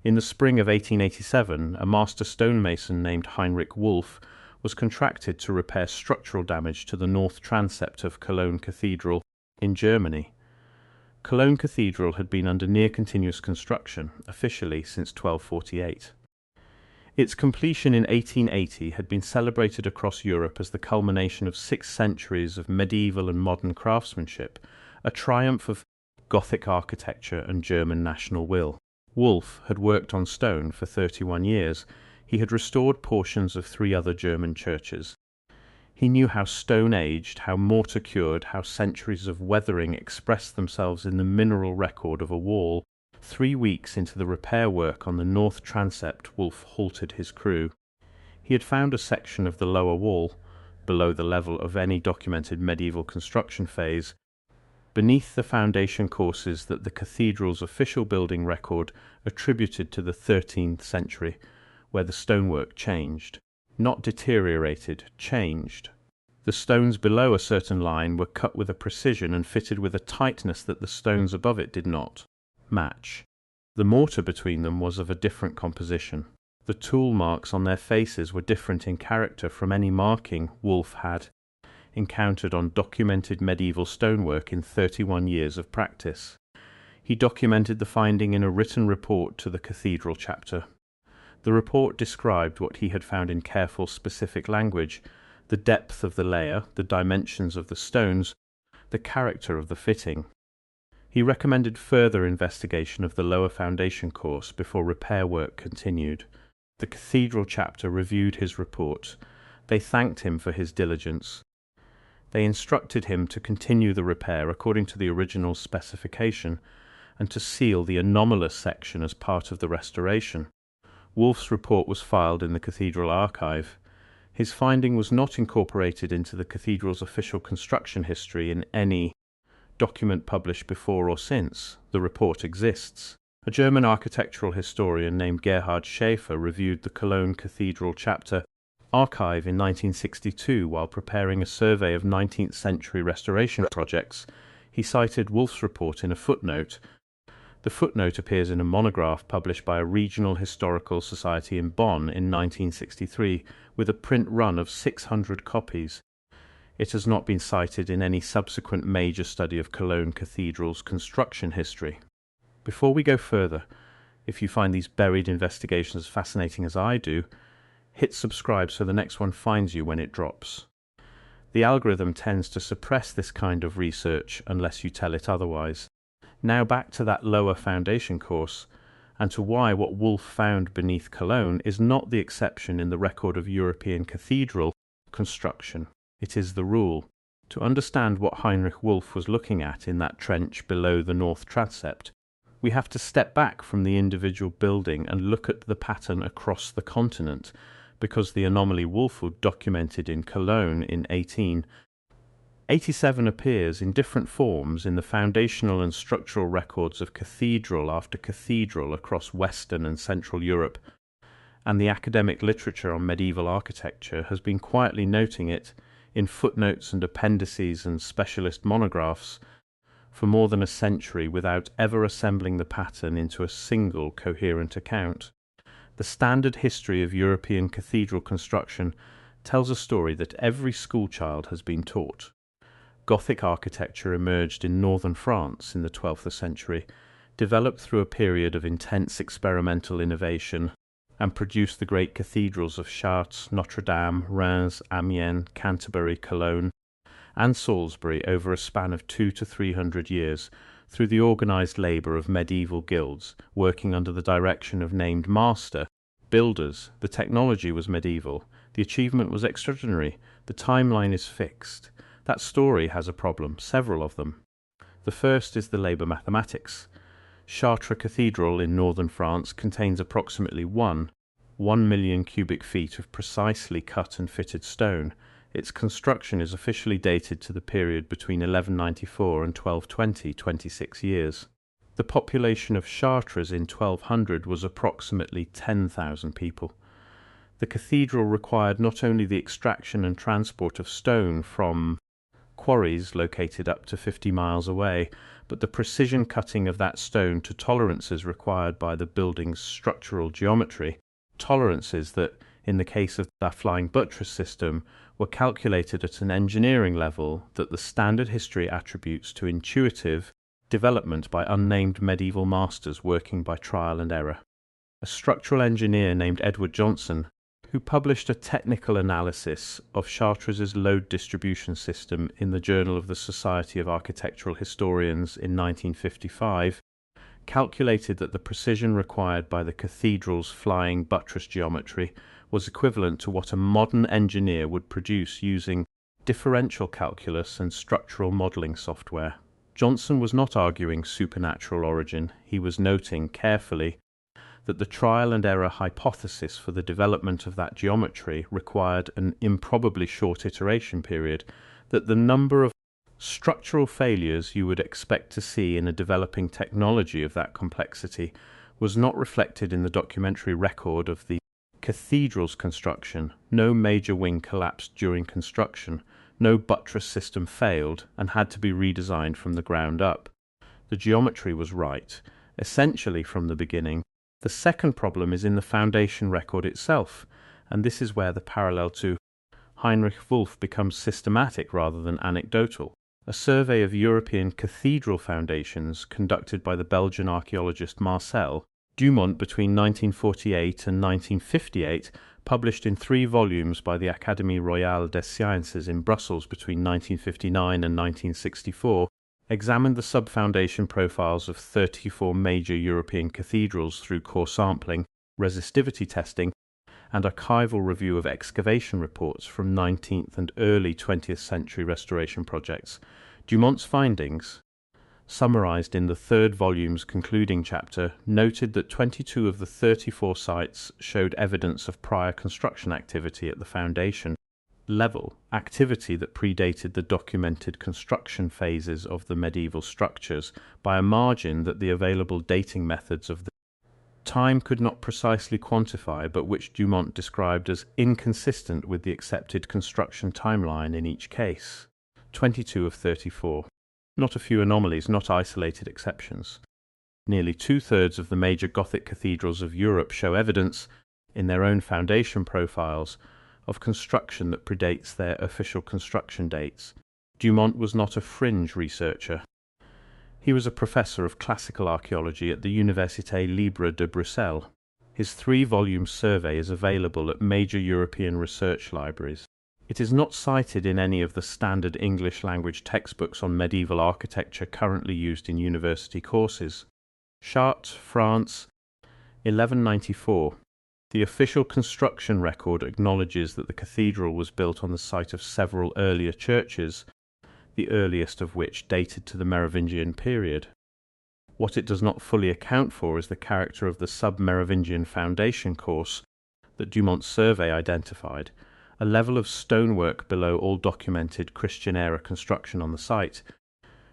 In the spring of 1887, a master stonemason named Heinrich Wolff was contracted to repair structural damage to the north transept of Cologne Cathedral in Germany. Cologne Cathedral had been under near-continuous construction, officially since 1248. Its completion in 1880 had been celebrated across Europe as the culmination of 6 centuries of medieval and modern craftsmanship, a triumph of Gothic architecture and German national will. Wolff had worked on stone for 31 years. He had restored portions of 3 other German churches. He knew how stone aged, how mortar cured, how centuries of weathering expressed themselves in the mineral record of a wall. 3 weeks into the repair work on the north transept, Wolff halted his crew. He had found a section of the lower wall, below the level of any documented medieval construction phase, beneath the foundation courses that the cathedral's official building record attributed to the 13th century, where the stonework changed. Not deteriorated, changed. The stones below a certain line were cut with a precision and fitted with a tightness that the stones above it did not match. The mortar between them was of a different composition. The tool marks on their faces were different in character from any marking Wolff had encountered on documented medieval stonework in 31 years of practice. He documented the finding in a written report to the cathedral chapter. The report described what he had found in careful, specific language: the depth of the layer, the dimensions of the stones, the character of the fitting. He recommended further investigation of the lower foundation course before repair work continued. The cathedral chapter reviewed his report. They thanked him for his diligence. They instructed him to continue the repair according to the original specification and to seal the anomalous section as part of the restoration. Wolff's report was filed in the cathedral archive. His finding was not incorporated into the cathedral's official construction history in any document published before or since. The report exists. A German architectural historian named Gerhard Schäfer reviewed the Cologne Cathedral chapter archive in 1962 while preparing a survey of 19th century restoration projects. He cited Wolff's report in a footnote. The footnote appears in a monograph published by a regional historical society in Bonn in 1963 with a print run of 600 copies. It has not been cited in any subsequent major study of Cologne Cathedral's construction history. Before we go further, if you find these buried investigations as fascinating as I do, hit subscribe so the next one finds you when it drops. The algorithm tends to suppress this kind of research unless you tell it otherwise. Now back to that lower foundation course, and to why what Wolff found beneath Cologne is not the exception in the record of European cathedral construction. It is the rule. To understand what Heinrich Wolff was looking at in that trench below the north transept, we have to step back from the individual building and look at the pattern across the continent, because the anomaly Wolff documented in Cologne in 1887 appears in different forms in the foundational and structural records of cathedral after cathedral across Western and Central Europe, and the academic literature on medieval architecture has been quietly noting it in footnotes and appendices and specialist monographs for more than a century without ever assembling the pattern into a single coherent account. The standard history of European cathedral construction tells a story that every schoolchild has been taught. Gothic architecture emerged in northern France in the 12th century, developed through a period of intense experimental innovation, and produced the great cathedrals of Chartres, Notre Dame, Reims, Amiens, Canterbury, Cologne, and Salisbury over a span of 200 to 300 years, through the organised labour of medieval guilds, working under the direction of named master builders. The technology was medieval. The achievement was extraordinary. The timeline is fixed. That story has a problem, several of them. The first is the labour mathematics. Chartres Cathedral in northern France contains approximately 1 million cubic feet of precisely cut and fitted stone. Its construction is officially dated to the period between 1194 and 1220, 26 years. The population of Chartres in 1200 was approximately 10,000 people. The cathedral required not only the extraction and transport of stone from quarries located up to 50 miles away, but the precision cutting of that stone to tolerances required by the building's structural geometry, tolerances that, in the case of the flying buttress system, were calculated at an engineering level that the standard history attributes to intuitive development by unnamed medieval masters working by trial and error. A structural engineer named Edward Johnson, who published a technical analysis of Chartreus's load distribution system in the Journal of the Society of Architectural Historians in 1955, calculated that the precision required by the cathedral's flying buttress geometry was equivalent to what a modern engineer would produce using differential calculus and structural modelling software. Johnson was not arguing supernatural origin. He was noting carefully that the trial and error hypothesis for the development of that geometry required an improbably short iteration period, that the number of structural failures you would expect to see in a developing technology of that complexity was not reflected in the documentary record of the cathedral's construction. No major wing collapsed during construction, no buttress system failed and had to be redesigned from the ground up. The geometry was right, essentially from the beginning. The second problem is in the foundation record itself, and this is where the parallel to Heinrich Wulff becomes systematic rather than anecdotal. A survey of European cathedral foundations conducted by the Belgian archaeologist Marcel Dumont between 1948 and 1958, published in 3 volumes by the Académie Royale des Sciences in Brussels between 1959 and 1964, examined the sub-foundation profiles of 34 major European cathedrals through core sampling, resistivity testing, and archival review of excavation reports from 19th and early 20th century restoration projects. Dumont's findings, summarized in the 3rd volume's concluding chapter, noted that 22 of the 34 sites showed evidence of prior construction activity at the foundation level, activity that predated the documented construction phases of the medieval structures by a margin that the available dating methods of the time could not precisely quantify, but which Dumont described as inconsistent with the accepted construction timeline in each case. 22 of 34. Not a few anomalies, not isolated exceptions. Nearly 2/3 of the major Gothic cathedrals of Europe show evidence, in their own foundation profiles, of construction that predates their official construction dates. Dumont was not a fringe researcher. He was a professor of classical archaeology at the Université Libre de Bruxelles. His 3-volume survey is available at major European research libraries. It is not cited in any of the standard English-language textbooks on medieval architecture currently used in university courses. Chartres, France, 1194. The official construction record acknowledges that the cathedral was built on the site of several earlier churches, the earliest of which dated to the Merovingian period. What it does not fully account for is the character of the sub-Merovingian foundation course that Dumont's survey identified, a level of stonework below all documented Christian-era construction on the site,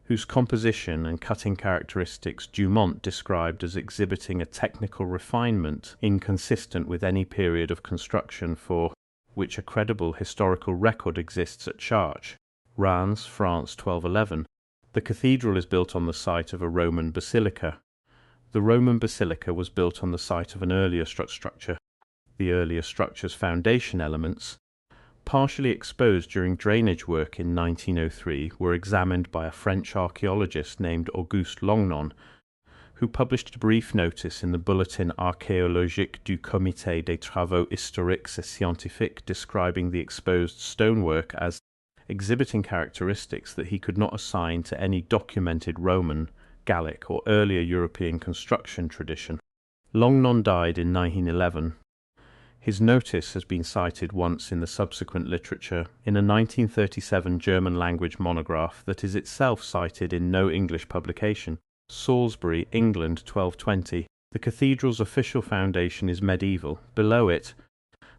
whose composition and cutting characteristics Dumont described as exhibiting a technical refinement inconsistent with any period of construction for which a credible historical record exists at Chartres, Reims, France, 1211. The cathedral is built on the site of a Roman basilica. The Roman basilica was built on the site of an earlier structure. The earlier structure's foundation elements, partially exposed during drainage work in 1903, were examined by a French archaeologist named Auguste Longnon, who published a brief notice in the Bulletin archéologique du Comité des Travaux Historiques et Scientifiques describing the exposed stonework as exhibiting characteristics that he could not assign to any documented Roman, Gallic, or earlier European construction tradition. Longnon died in 1911. His notice has been cited once in the subsequent literature in a 1937 German-language monograph that is itself cited in no English publication. Salisbury, England, 1220. The cathedral's official foundation is medieval. Below it,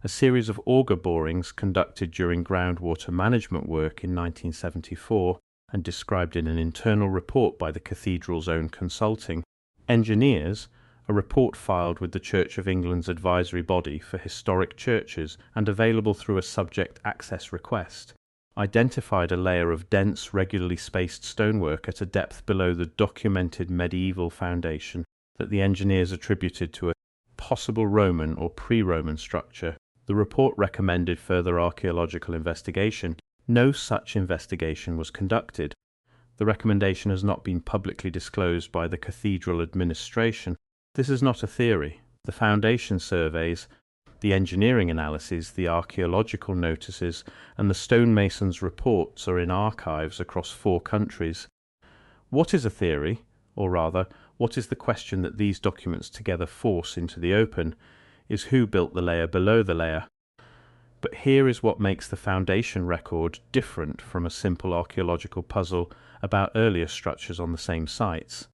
a series of auger borings conducted during groundwater management work in 1974 and described in an internal report by the cathedral's own consulting engineers, a report filed with the Church of England's advisory body for historic churches and available through a subject access request, identified a layer of dense, regularly spaced stonework at a depth below the documented medieval foundation that the engineers attributed to a possible Roman or pre-Roman structure. The report recommended further archaeological investigation. No such investigation was conducted. The recommendation has not been publicly disclosed by the Cathedral administration. This is not a theory. The foundation surveys, the engineering analyses, the archaeological notices, and the stonemasons' reports are in archives across 4 countries. What is a theory? Or rather, what is the question that these documents together force into the open, is who built the layer below the layer. But here is what makes the foundation record different from a simple archaeological puzzle about earlier structures on the same sites.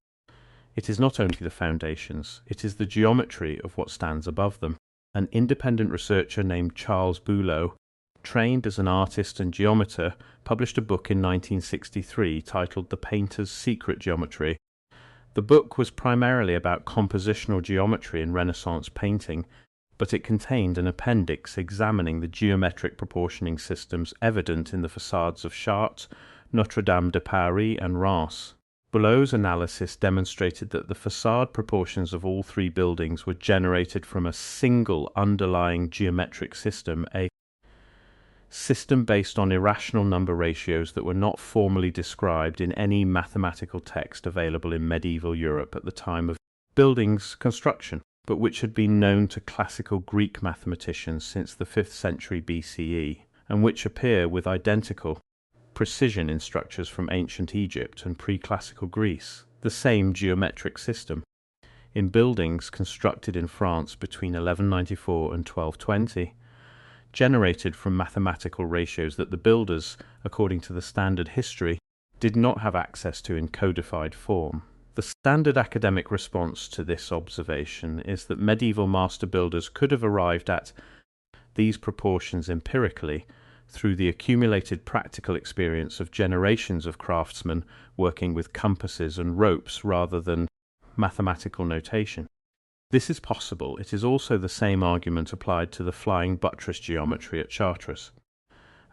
It is not only the foundations, it is the geometry of what stands above them. An independent researcher named Charles Bouleau, trained as an artist and geometer, published a book in 1963 titled The Painter's Secret Geometry. The book was primarily about compositional geometry in Renaissance painting, but it contained an appendix examining the geometric proportioning systems evident in the facades of Chartres, Notre Dame de Paris and Reims. Bouleau's analysis demonstrated that the facade proportions of all 3 buildings were generated from a single underlying geometric system, a system based on irrational number ratios that were not formally described in any mathematical text available in medieval Europe at the time of building's construction, but which had been known to classical Greek mathematicians since the 5th century BCE, and which appear with identical precision in structures from ancient Egypt and pre-classical Greece. The same geometric system in buildings constructed in France between 1194 and 1220, generated from mathematical ratios that the builders, according to the standard history, did not have access to in codified form. The standard academic response to this observation is that medieval master builders could have arrived at these proportions empirically through the accumulated practical experience of generations of craftsmen working with compasses and ropes rather than mathematical notation. This is possible. It is also the same argument applied to the flying buttress geometry at Chartres,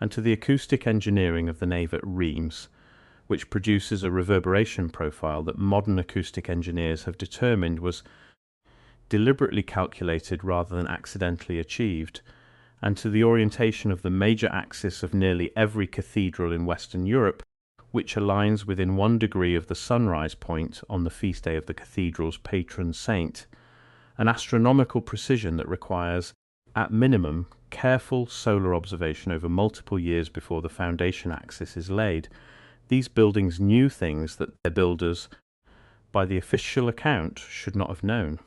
and to the acoustic engineering of the nave at Reims, which produces a reverberation profile that modern acoustic engineers have determined was deliberately calculated rather than accidentally achieved, and to the orientation of the major axis of nearly every cathedral in Western Europe, which aligns within 1 degree of the sunrise point on the feast day of the cathedral's patron saint, an astronomical precision that requires, at minimum, careful solar observation over multiple years before the foundation axis is laid. These buildings knew things that their builders, by the official account, should not have known.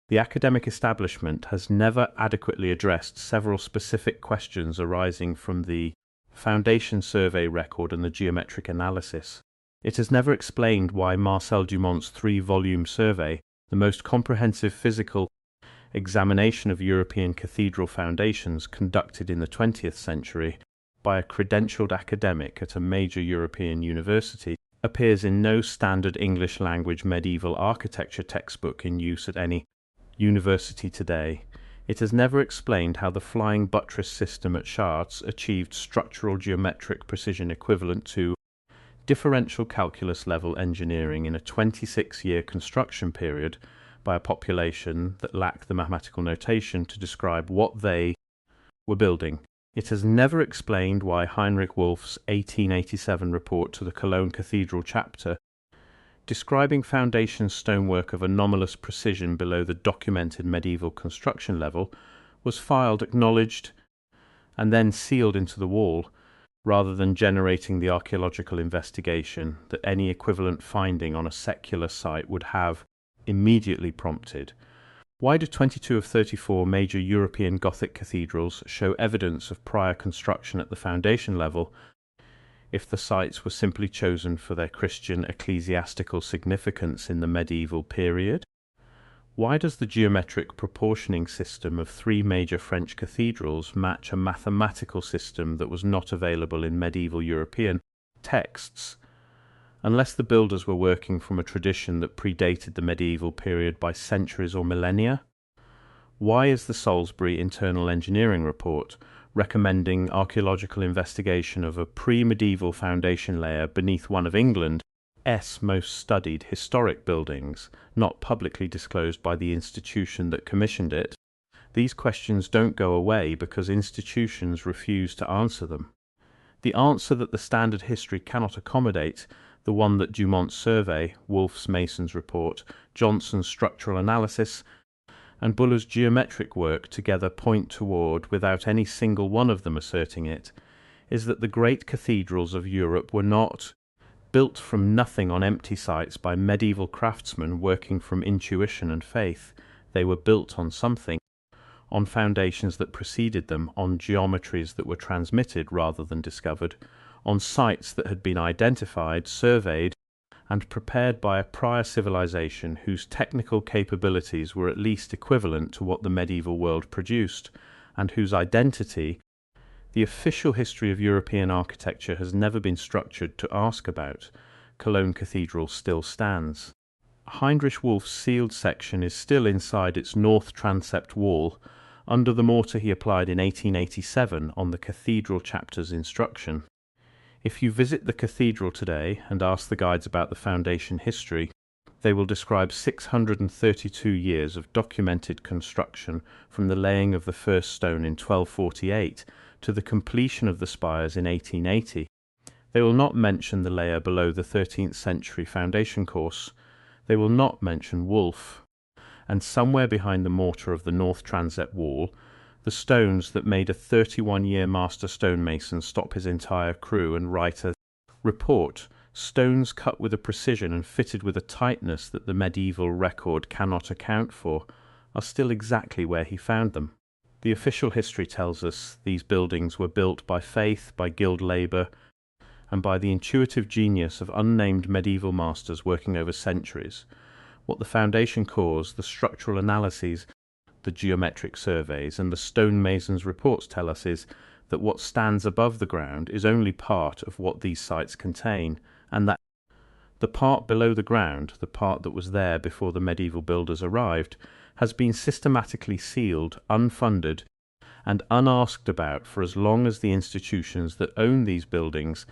The academic establishment has never adequately addressed several specific questions arising from the foundation survey record and the geometric analysis. It has never explained why Marcel Dumont's 3-volume survey, the most comprehensive physical examination of European cathedral foundations conducted in the 20th century by a credentialed academic at a major European university, appears in no standard English language medieval architecture textbook in use at any university today. It has never explained how the flying buttress system at Chartres achieved structural geometric precision equivalent to differential calculus level engineering in a 26-year construction period by a population that lacked the mathematical notation to describe what they were building. It has never explained why Heinrich Wolff's 1887 report to the Cologne Cathedral chapter, describing foundation stonework of anomalous precision below the documented medieval construction level, was filed, acknowledged, and then sealed into the wall, rather than generating the archaeological investigation that any equivalent finding on a secular site would have immediately prompted. Why do 22 of 34 major European Gothic cathedrals show evidence of prior construction at the foundation level if the sites were simply chosen for their Christian ecclesiastical significance in the medieval period? Why does the geometric proportioning system of 3 major French cathedrals match a mathematical system that was not available in medieval European texts, unless the builders were working from a tradition that predated the medieval period by centuries or millennia? Why is the Salisbury Internal Engineering Report, recommending archaeological investigation of a pre-medieval foundation layer beneath one of England's most studied historic buildings, not publicly disclosed by the institution that commissioned it. These questions don't go away because institutions refuse to answer them. The answer that the standard history cannot accommodate, the one that Dumont's survey, Wolff's Mason's report, Johnson's structural analysis, and Buller's geometric work together point toward, without any single one of them asserting it, is that the great cathedrals of Europe were not built from nothing on empty sites by medieval craftsmen working from intuition and faith. They were built on something, on foundations that preceded them, on geometries that were transmitted rather than discovered, on sites that had been identified, surveyed, and prepared by a prior civilization whose technical capabilities were at least equivalent to what the medieval world produced, and whose identity the official history of European architecture has never been structured to ask about. Cologne Cathedral still stands. Heinrich Wolff's sealed section is still inside its north transept wall, under the mortar he applied in 1887 on the cathedral chapter's instruction. If you visit the cathedral today and ask the guides about the foundation history, they will describe 632 years of documented construction from the laying of the first stone in 1248 to the completion of the spires in 1880. They will not mention the layer below the 13th century foundation course. They will not mention Wolff. And somewhere behind the mortar of the north transept wall, the stones that made a 31-year master stonemason stop his entire crew and write a report, stones cut with a precision and fitted with a tightness that the medieval record cannot account for, are still exactly where he found them. The official history tells us these buildings were built by faith, by guild labour, and by the intuitive genius of unnamed medieval masters working over centuries. What the foundation cores, the structural analyses, the geometric surveys, and the stonemasons' reports tell us is that what stands above the ground is only part of what these sites contain, and that the part below the ground, the part that was there before the medieval builders arrived, has been systematically sealed, unfunded, and unasked about for as long as the institutions that own these buildings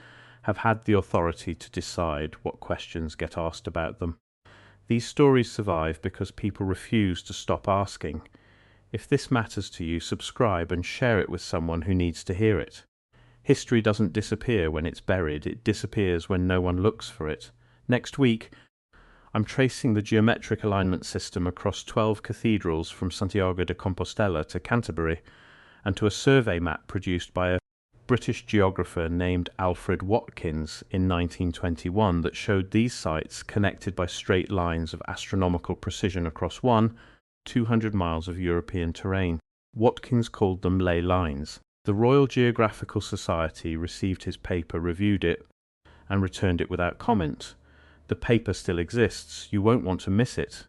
have had the authority to decide what questions get asked about them. These stories survive because people refuse to stop asking. If this matters to you, subscribe and share it with someone who needs to hear it. History doesn't disappear when it's buried, it disappears when no one looks for it. Next week, I'm tracing the geometric alignment system across 12 cathedrals from Santiago de Compostela to Canterbury, and to a survey map produced by a British geographer named Alfred Watkins in 1921 that showed these sites connected by straight lines of astronomical precision across 200 miles of European terrain. Watkins called them ley lines. The Royal Geographical Society received his paper, reviewed it, and returned it without comment. The paper still exists. You won't want to miss it.